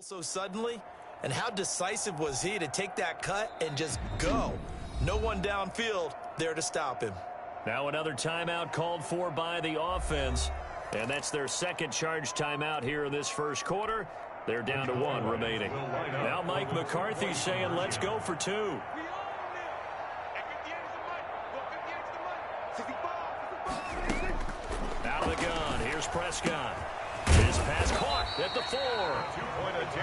So suddenly, and how decisive was he to take that cut and just go? No one downfield there to stop him. Now another timeout called for by the offense, and that's their second charge timeout here in this first quarter. They're down to one remaining. Now Mike McCarthy saying let's go for two. Out of the gun, here's Prescott. His pass caught at the 4.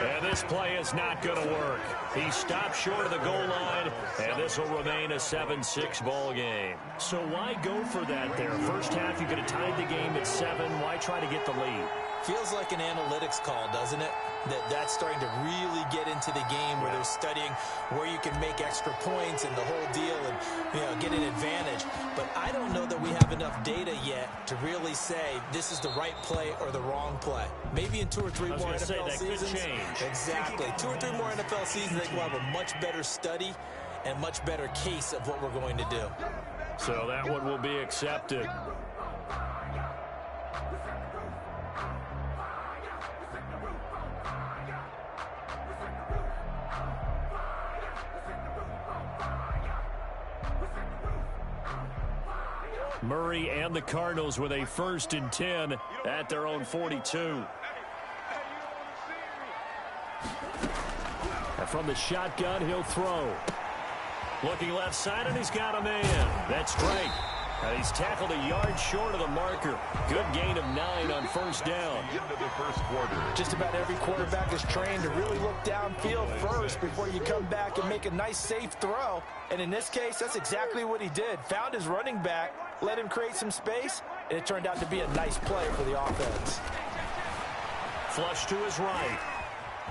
And this play is not going to work. He stopped short of the goal line, and this will remain a 7-6 ball game. So why go for that there? First half, you could have tied the game at 7. Why try to get the lead? Feels like an analytics call, doesn't it? That's starting to really get into the game where they're studying where you can make extra points and the whole deal and, get an advantage. But I don't know that we have enough data yet to really say this is the right play or the wrong play. Maybe in 2 or 3 more NFL seasons. Could change. Exactly. 2 or 3 more NFL seasons, I think we'll have a much better study and much better case of what we're going to do. So that one will be accepted. Murray and the Cardinals with a 1st and 10 at their own 42. And from the shotgun, he'll throw. Looking left side, and he's got a man. That's Drake. And he's tackled a yard short of the marker. Good gain of 9 on first down. Into the first quarter. Just about every quarterback is trained to really look downfield first before you come back and make a nice, safe throw. And in this case, that's exactly what he did. Found his running back, let him create some space, and it turned out to be a nice play for the offense. Flush to his right.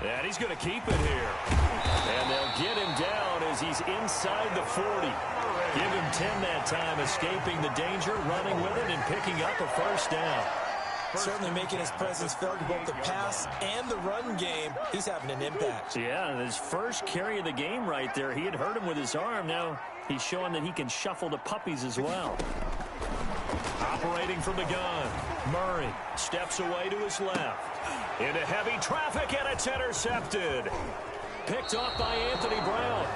And he's going to keep it here. And they'll get him down as he's inside the 40. Give him 10 that time, escaping the danger, running with it, and picking up a first down. Certainly making his presence felt in both the pass and the run game. He's having an impact. Yeah, and his first carry of the game right there, he had hurt him with his arm. Now he's showing that he can shuffle the puppies as well. Operating from the gun, Murray steps away to his left. Into heavy traffic, and it's intercepted. Picked off by Anthony Brown.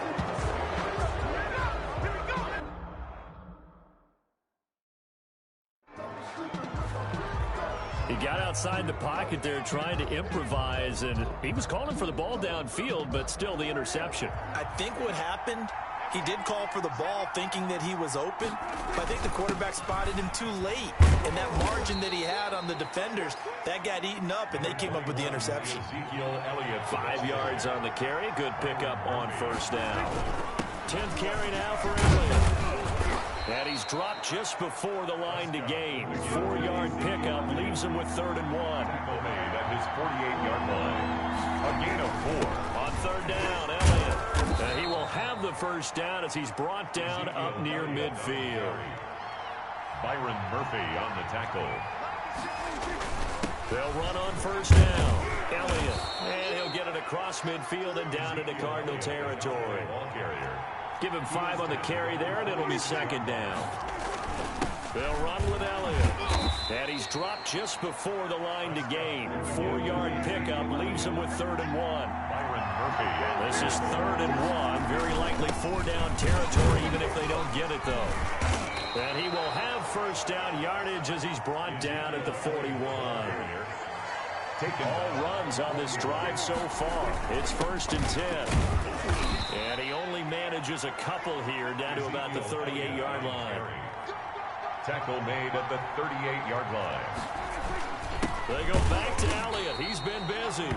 He got outside the pocket there trying to improvise, and he was calling for the ball downfield, but still the interception. I think what happened, he did call for the ball thinking that he was open, but I think the quarterback spotted him too late. And that margin that he had on the defenders, that got eaten up, and they came up with the interception. Ezekiel Elliott, 5 yards on the carry. Good pickup on first down. 10th carry now for Elliott. And he's dropped just before the line to gain. 4-yard pickup leaves him with 3rd and 1. made at his 48-yard line. A gain of 4. On 3rd down, Elliott. He will have the first down as he's brought down up near midfield. Byron Murphy on the tackle. They'll run on first down. Elliott. And he'll get it across midfield and down into Cardinal territory. Ball carrier. Give him 5 on the carry there, and it'll be 2nd down. They'll run with Elliott. And he's dropped just before the line to gain. 4-yard pickup leaves him with 3rd and 1. Byron Murphy. This is 3rd and 1. Very likely 4-down territory, even if they don't get it, though. And he will have first down yardage as he's brought down at the 41. All runs on this drive so far. It's 1st and 10. And he only manages a couple here down to about the 38-yard line. Tackle made at the 38-yard line. They go back to Elliott. He's been busy.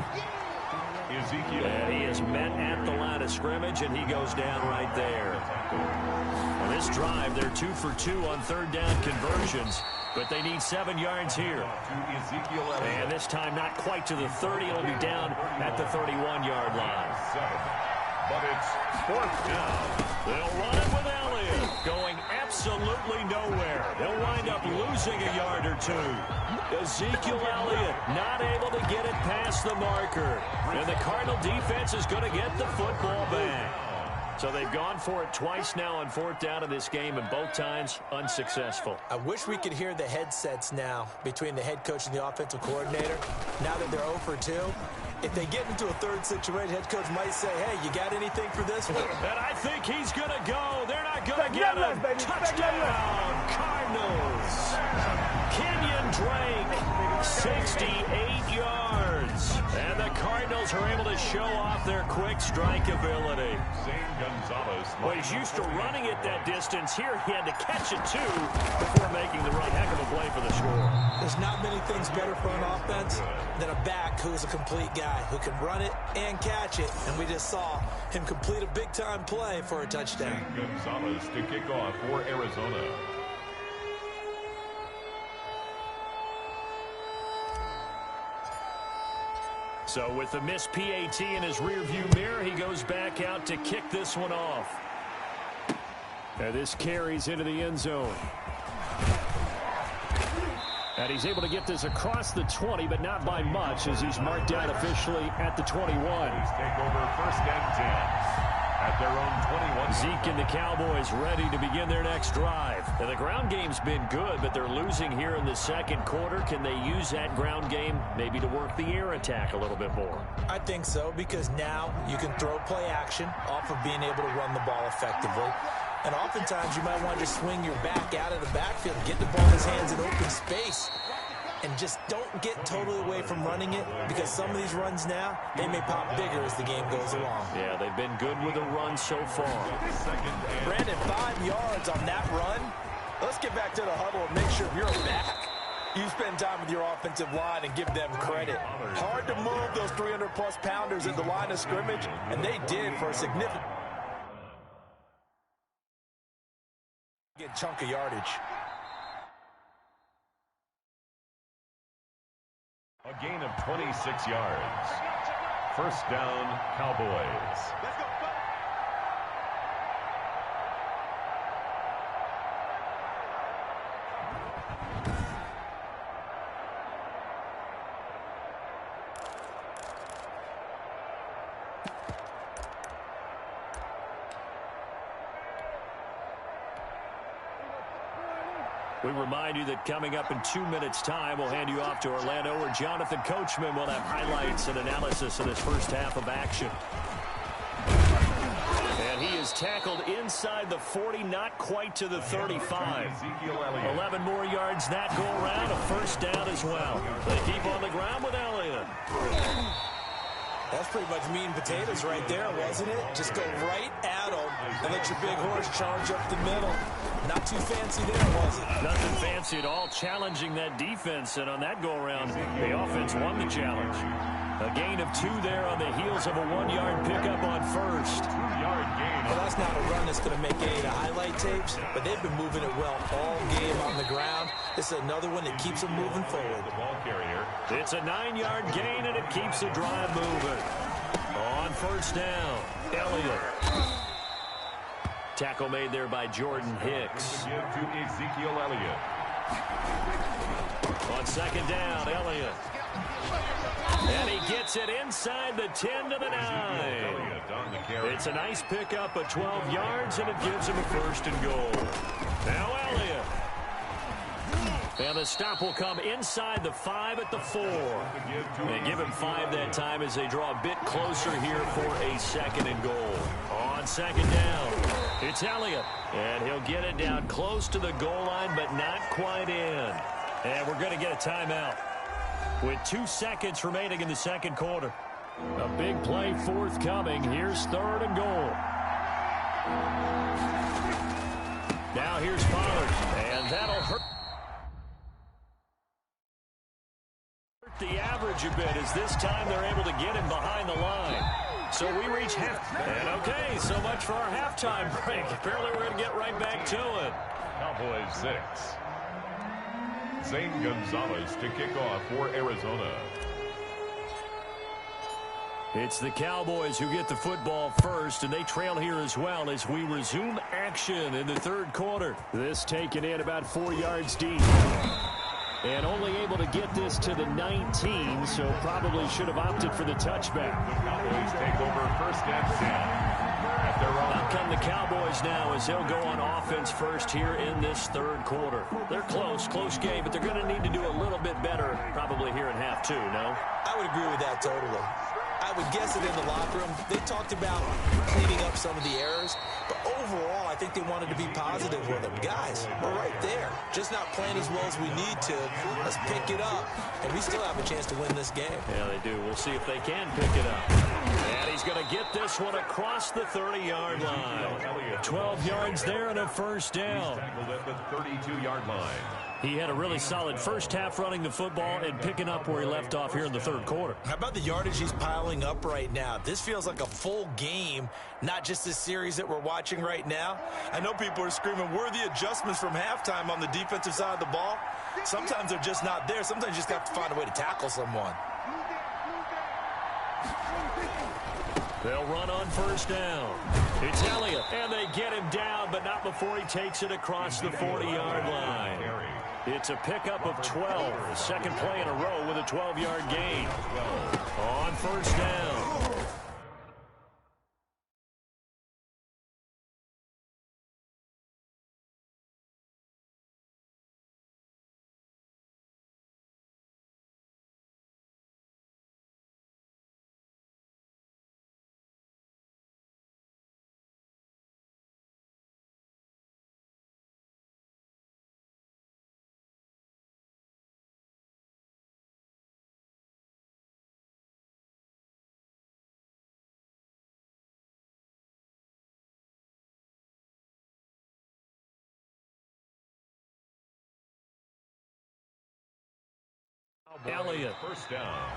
Ezekiel. And he is met at the line of scrimmage, and he goes down right there. On this drive, they're 2 for 2 on 3rd down conversions, but they need 7 yards here. And this time not quite to the 30. It'll be down at the 31-yard line. But it's 4th down. They'll run it with Elliott, going absolutely nowhere. He'll wind up losing a yard or 2. Ezekiel Elliott not able to get it past the marker. And the Cardinal defense is going to get the football back. So they've gone for it twice now on 4th down in this game, and both times unsuccessful. I wish we could hear the headsets now between the head coach and the offensive coordinator. Now that they're 0 for 2, If they get into a third situation, head coach might say, hey, you got anything for this one? And I think he's going to go. They're not going to get him. Touchdown, Cardinals. Kenyon Drake, 68 yards. And the Cardinals are able to show off their quick strike ability. Well, he's used to running it that distance. Here he had to catch it, too, before making the run. Heck of a play for the score. There's not many things better for an offense than a back who is a complete guy, who can run it and catch it. And we just saw him complete a big-time play for a touchdown. Gonzalez to kick off for Arizona. So with the missed PAT in his rearview mirror, he goes back out to kick this one off. And this carries into the end zone. And he's able to get this across the 20, but not by much, as he's marked down officially at the 21. Please take over 1st and 10 at their own 21. Zeke and the Cowboys ready to begin their next drive. And the ground game's been good, but they're losing here in the second quarter. Can they use that ground game maybe to work the air attack a little bit more? I think so, because now you can throw play action off of being able to run the ball effectively. And oftentimes you might want to just swing your back out of the backfield, get the ball in his hands in open space, and just don't get totally away from running it, because some of these runs now, they may pop bigger as the game goes along. Yeah, they've been good with the run so far. Brandon, 5 yards on that run. Let's get back to the huddle and make sure you're back. You spend time with your offensive line and give them credit. Hard to move those 300-plus pounders at the line of scrimmage, and they did for a significant chunk of yardage. A gain of 26 yards. 1st down, Cowboys. We remind you that coming up in 2 minutes' time, we'll hand you off to Orlando, where Jonathan Coachman will have highlights and analysis of this first half of action. And he is tackled inside the 40, not quite to the 35. 11 more yards that go around, a 1st down as well. They keep on the ground with Elliott. That's pretty much meat and potatoes right there, wasn't it? Just go right at them and let your big horse charge up the middle. Not too fancy there, was it? Nothing fancy at all, challenging that defense. And on that go-around, the offense won the challenge. A gain of 2 there on the heels of a 1-yard pickup on 1st. 2-yard gain. Well, that's not a run that's going to make any of the highlight tapes, but they've been moving it well all game on the ground. This is another one that keeps them moving forward. The ball carrier. It's a 9-yard gain, and it keeps the drive moving. On 1st down, Elliott. Tackle made there by Jordan Hicks. Give to Ezekiel Elliott. On 2nd down, Elliott. And he gets it inside the 10 to the 9. It's a nice pickup of 12 yards, and it gives him a 1st and goal. Now Elliott. And the stop will come inside the 5 at the 4. And give him 5 that time as they draw a bit closer here for a 2nd and goal. On 2nd down, it's Elliott. And he'll get it down close to the goal line, but not quite in. And we're going to get a timeout with 2 seconds remaining in the second quarter. A big play forthcoming. Here's 3rd and goal. Now here's Pollard. And that'll hurt the average a bit, as this time they're able to get him behind the line. So we reach half. And okay, so much for our halftime break. Apparently we're going to get right back to it. Cowboys 6. Zane Gonzalez to kick off for Arizona. It's the Cowboys who get the football first, and they trail here as well as we resume action in the 3rd quarter. This taken in about 4 yards deep. And only able to get this to the 19, so probably should have opted for the touchback. The Cowboys take over 1st and 10 at their own. Out come the Cowboys yards now as they'll go on offense first here in this third quarter. They're close game, but they're going to need to do a little bit better probably here in half two, no? I would agree with that totally. I would guess it in the locker room. They talked about cleaning up some of the errors, but overall, I think they wanted to be positive with them. Guys, we're right there. Just not playing as well as we need to. Let's pick it up, and we still have a chance to win this game. Yeah, they do. We'll see if they can pick it up. And he's going to get this one across the 30-yard line. 12 yards there and a first down. At the 32-yard line. He had a really solid first half running the football and picking up where he left off here in the third quarter. How about the yardage he's piling up right now? This feels like a full game, not just this series that we're watching right now. I know people are screaming, where are the adjustments from halftime on the defensive side of the ball? Sometimes they're just not there. Sometimes you just have to find a way to tackle someone. They'll run on first down. It's Elliott, and they get him down, but not before he takes it across the 40-yard line. It's a pickup of 12. Second play in a row with a 12-yard gain. On first down. Elliott. First down.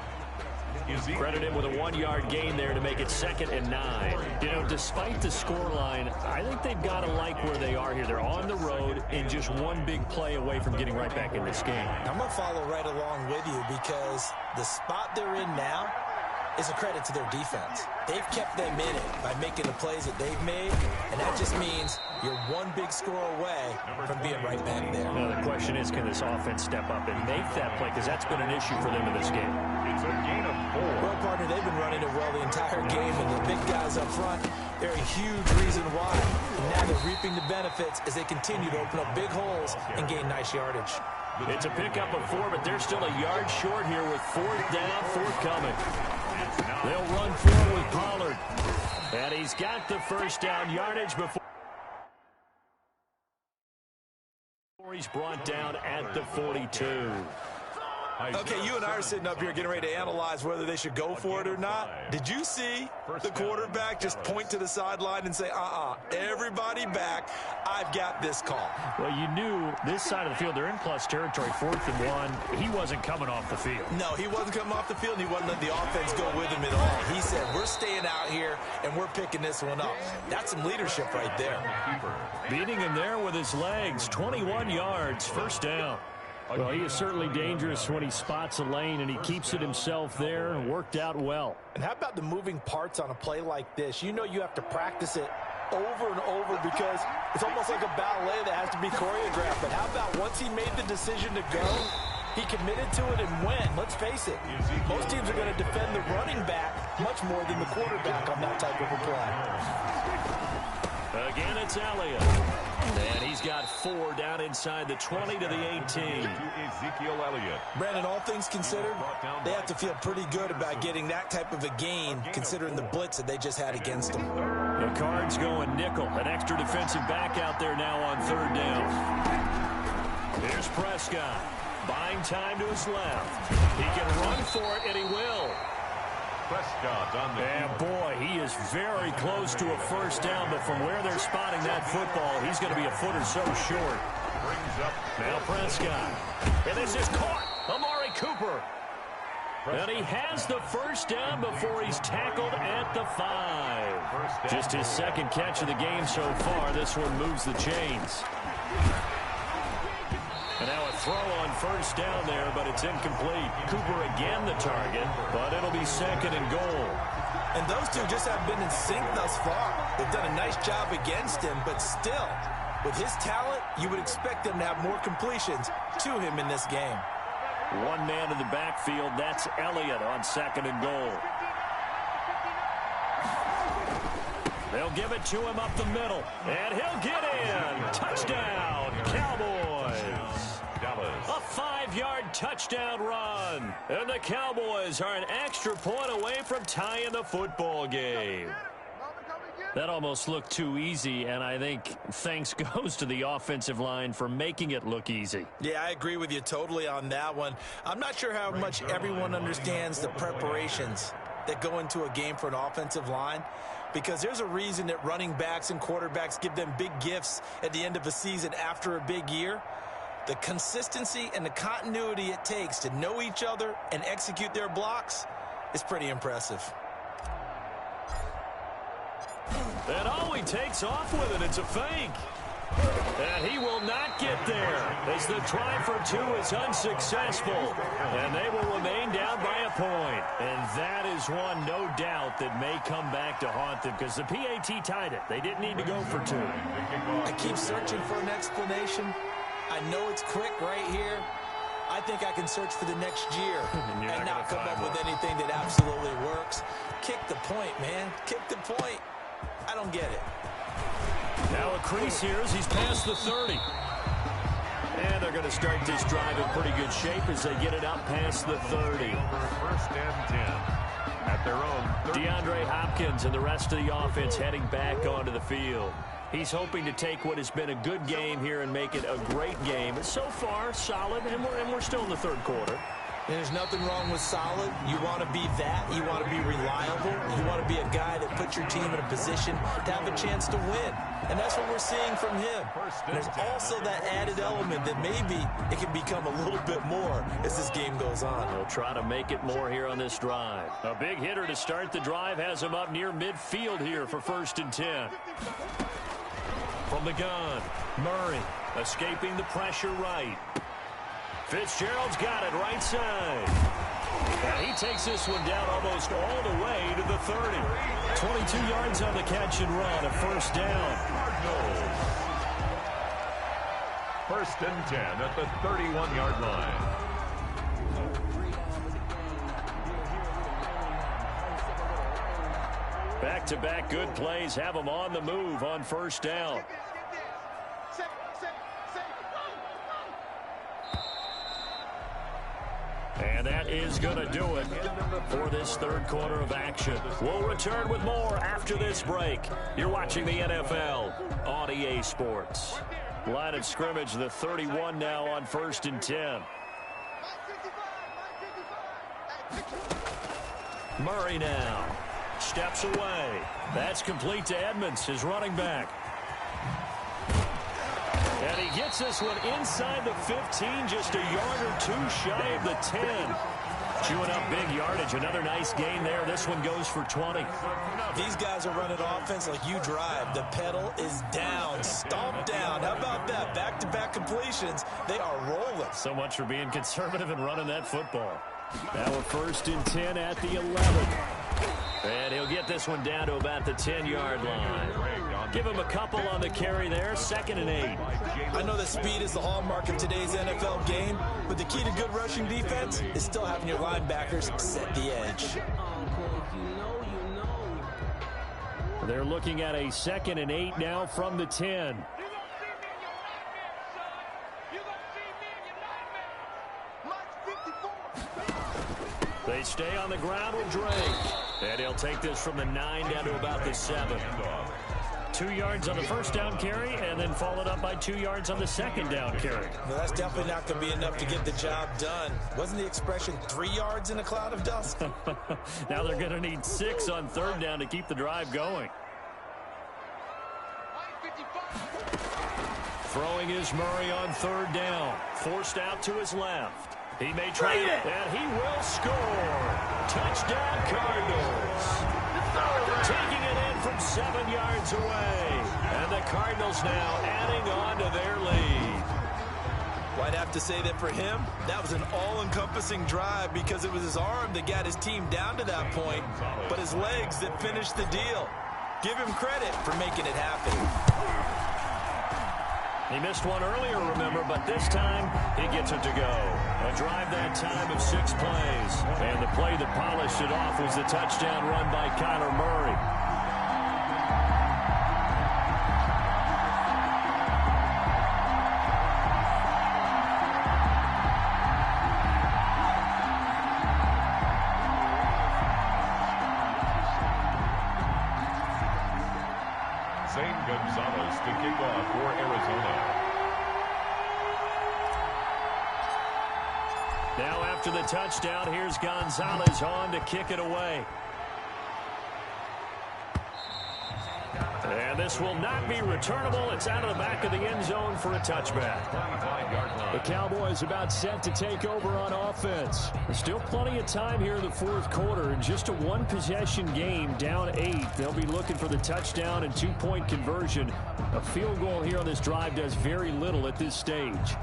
Credited with a 1-yard gain there to make it 2nd and 9. You know, despite the scoreline, I think they've got to like where they are here. They're on the road and just one big play away from getting right back in this game. I'm going to follow right along with you because the spot they're in now is a credit to their defense. They've kept them in it by making the plays that they've made, and that just means you're one big score away from being right back there. Now, the question is, can this offense step up and make that play? Because that's been an issue for them in this game. It's a gain of 4. Well, partner, they've been running it well the entire game, and the big guys up front, they're a huge reason why. And now they're reaping the benefits as they continue to open up big holes and gain nice yardage. It's a pickup of 4, but they're still a yard short here with 4th down, 4th coming. They'll run forward with Pollard. And he's got the first down yardage before he's brought down at the 42. Okay, you and I are sitting up here getting ready to analyze whether they should go for it or not. Did you see the quarterback just point to the sideline and say, everybody back, I've got this call? Well, you knew this side of the field, they're in plus territory, 4th and 1. He wasn't coming off the field. No, he wasn't coming off the field, and he wasn't letting the offense go with him at all. He said, we're staying out here, and we're picking this one up. That's some leadership right there. Beating him there with his legs, 21 yards, first down. Well, he is certainly dangerous when he spots a lane, and he keeps it himself there and worked out well. And how about the moving parts on a play like this? You know you have to practice it over and over because it's almost like a ballet that has to be choreographed. But how about once he made the decision to go, he committed to it and went. Let's face it, most teams are going to defend the running back much more than the quarterback on that type of a play. Again, it's Elliott. And he's got 4 down inside the 20 to the 18. Ezekiel Elliott. Brandon, all things considered, they have to feel pretty good about getting that type of a gain considering the blitz that they just had against them. The Cards going nickel. An extra defensive back out there now on 3rd down. Here's Prescott. Buying time to his left. He can run for it, and he will. Prescott on the And boy, he is very close to a first down, but from where they're spotting that football, he's going to be a foot or so short. brings up Now Prescott. And this is caught. Amari Cooper. And he has the first down before he's tackled at the 5. Just his 2nd catch of the game so far. This one moves the chains. And now a throw on first down there, but it's incomplete. Cooper again the target, but it'll be 2nd and goal. And those two just have been in sync thus far. They've done a nice job against him, but still, with his talent, you would expect them to have more completions to him in this game. One man in the backfield, that's Elliott on 2nd and goal. They'll give it to him up the middle, and he'll get in. Touchdown, Cowboys. A 5-yard touchdown run. And the Cowboys are an extra point away from tying the football game. That almost looked too easy, and I think thanks goes to the offensive line for making it look easy. Yeah, I agree with you totally on that one. I'm not sure how much everyone understands the preparations that go into a game for an offensive line, because there's a reason that running backs and quarterbacks give them big gifts at the end of a season after a big year. The consistency and the continuity it takes to know each other and execute their blocks is pretty impressive. And oh, he takes off with it. It's a fake. And he will not get there as the try for two is unsuccessful. And they will remain down by a point. And that is one, no doubt, that may come back to haunt them because the PAT tied it. They didn't need to go for two. I keep searching for an explanation. I know it's quick right here. I think I can search for the next year and not come up with anything that absolutely works. Kick the point, man. Kick the point. I don't get it. Now a crease here as he's past the 30. And they're going to start this drive in pretty good shape as they get it out past the 30. First and 10 at their own. DeAndre Hopkins and the rest of the offense heading back onto the field. He's hoping to take what has been a good game here and make it a great game. But so far, solid, and we're still in the third quarter. And there's nothing wrong with solid. You want to be that. You want to be reliable. You want to be a guy that puts your team in a position to have a chance to win. And that's what we're seeing from him. And there's also that added element that maybe it can become a little bit more as this game goes on. He'll try to make it more here on this drive. A big hitter to start the drive has him up near midfield here for 1st and 10. From the gun, Murray escaping the pressure right. Fitzgerald's got it right side. And he takes this one down almost all the way to the 30. 22 yards on the catch and run, a 1st down. First and 10 at the 31-yard line. Back-to-back good plays have them on the move on 1st down. And that is going to do it for this third quarter of action. We'll return with more after this break. You're watching the NFL on EA Sports. Line of scrimmage, the 31 now on 1st and 10. Murray now steps away. That's complete to Edmonds, his running back. And he gets this one inside the 15, just a yard or two shy of the 10. Chewing up big yardage. Another nice gain there. This one goes for 20. These guys are running offense like you drive. The pedal is down, stomp down. How about that? Back-to-back completions. They are rolling. So much for being conservative and running that football. Now we're 1st and 10 at the 11. And he'll get this one down to about the 10-yard line. Give him a couple on the carry there. 2nd and 8. I know that speed is the hallmark of today's NFL game, but the key to good rushing defense is still having your linebackers set the edge. They're looking at a 2nd and 8 now from the 10. They stay on the ground with Drake. And he'll take this from the 9 down to about the 7. 2 yards on the 1st down carry, and then followed up by 2 yards on the 2nd down carry. Well, that's definitely not going to be enough to get the job done. Wasn't the expression 3 yards in a cloud of dust? Now they're going to need 6 on 3rd down to keep the drive going. Throwing is Murray on 3rd down. Forced out to his left. He may try it, and he will score. Touchdown, Cardinals. Taking it in from 7 yards away. And the Cardinals now adding on to their lead. Well, I'd have to say that for him, that was an all-encompassing drive because it was his arm that got his team down to that point, but his legs that finished the deal. Give him credit for making it happen. He missed one earlier, remember, but this time he gets it to go. A drive that time of 6 plays. And the play that polished it off was the touchdown run by Kyler Murray. Zane Gonzalez to kick off for Arizona. Now after the touchdown, here's Gonzalez on to kick it away. And this will not be returnable. It's out of the back of the end zone for a touchback. The Cowboys about set to take over on offense. There's still plenty of time here in the fourth quarter. In just a one-possession game, down 8. They'll be looking for the touchdown and two-point conversion. A field goal here on this drive does very little at this stage.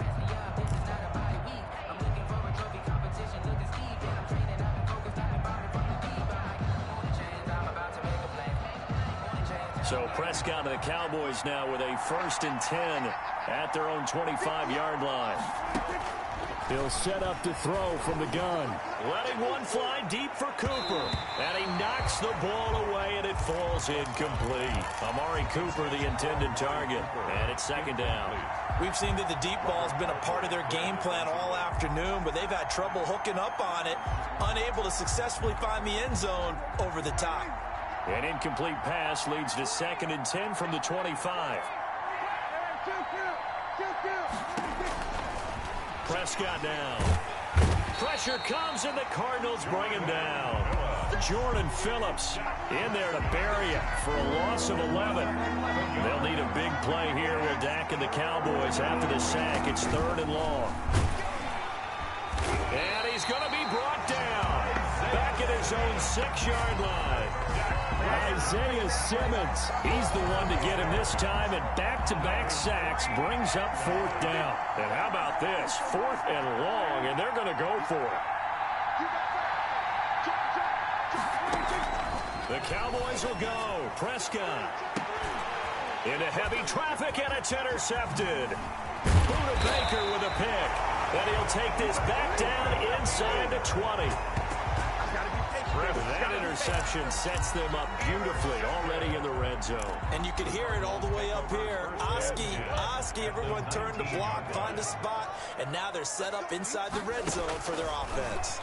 So Prescott and the Cowboys now with a 1st and 10 at their own 25-yard line. He'll set up to throw from the gun. Letting one fly deep for Cooper. And he knocks the ball away, and it falls incomplete. Amari Cooper, the intended target. And it's 2nd down. We've seen that the deep ball has been a part of their game plan all afternoon, but they've had trouble hooking up on it, unable to successfully find the end zone over the top. An incomplete pass leads to 2nd and 10 from the 25. Prescott down. Pressure comes, and the Cardinals bring him down. Jordan Phillips in there to bury it for a loss of 11. They'll need a big play here with Dak and the Cowboys after the sack. It's 3rd and long. And he's going to be brought down. Back at his own 6-yard line. Isaiah Simmons, he's the one to get him this time, and back-to-back sacks brings up 4th down. And how about this? 4th and long, and they're going to go for it. The Cowboys will go. Prescott into heavy traffic, and it's intercepted. Buda Baker with a pick, and he'll take this back down inside the 20. That interception sets them up beautifully already in the red zone. And you can hear it all the way up here. Oski, everyone turned to block, find a spot, and now they're set up inside the red zone for their offense.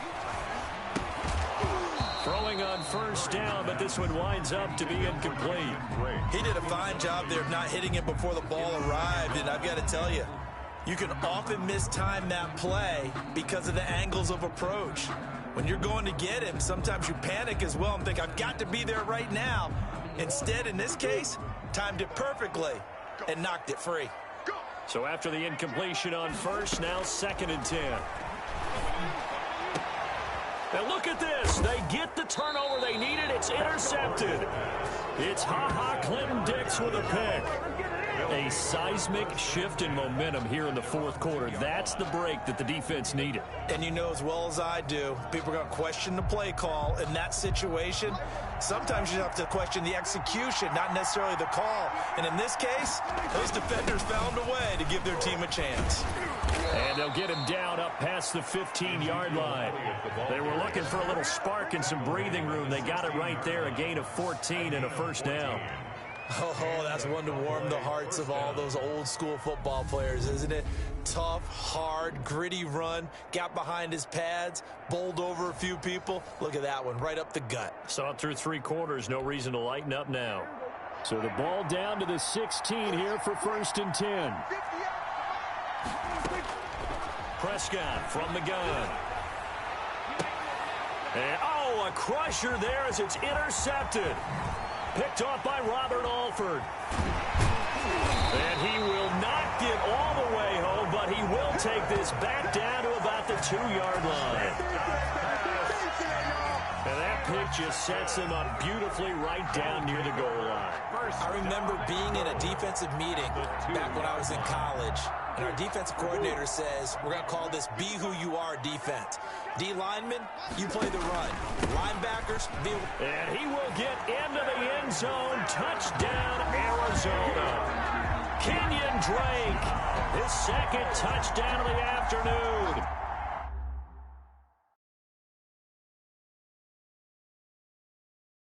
Throwing on 1st down, but this one winds up to be incomplete. He did a fine job there of not hitting it before the ball arrived, and I've got to tell you, you can often mistime that play because of the angles of approach. When you're going to get him, sometimes you panic as well and think, I've got to be there right now. Instead, in this case, timed it perfectly and knocked it free. So after the incompletion on 1st, now 2nd and 10. And look at this. They get the turnover they needed. It's intercepted. It's Ha-Ha Clinton-Dix with a pick. A seismic shift in momentum here in the fourth quarter. That's the break that the defense needed. And you know as well as I do, people are going to question the play call in that situation. Sometimes you have to question the execution, not necessarily the call. And in this case, those defenders found a way to give their team a chance. And they'll get him down up past the 15-yard line. They were looking for a little spark and some breathing room. They got it right there, a gain of 14 and a first down. Oh, that's one to warm the hearts of all those old school football players, isn't it? Tough, hard, gritty run, got behind his pads, bowled over a few people. Look at that one, right up the gut. Saw it through 3 quarters, no reason to lighten up now. So the ball down to the 16 here for 1st and 10. Prescott from the gun. And, a crusher there as it's intercepted. Picked off by Robert Alford. And he will not get all the way home, but he will take this back down to about the 2-yard line. And that pick just sets him up beautifully right down near the goal line. I remember being in a defensive meeting back when I was in college, and our defensive coordinator says, we're going to call this Be Who You Are defense. D linemen, you play the run. Linebackers, and he will get into the end zone. Touchdown, Arizona. Kenyon Drake, his 2nd touchdown of the afternoon.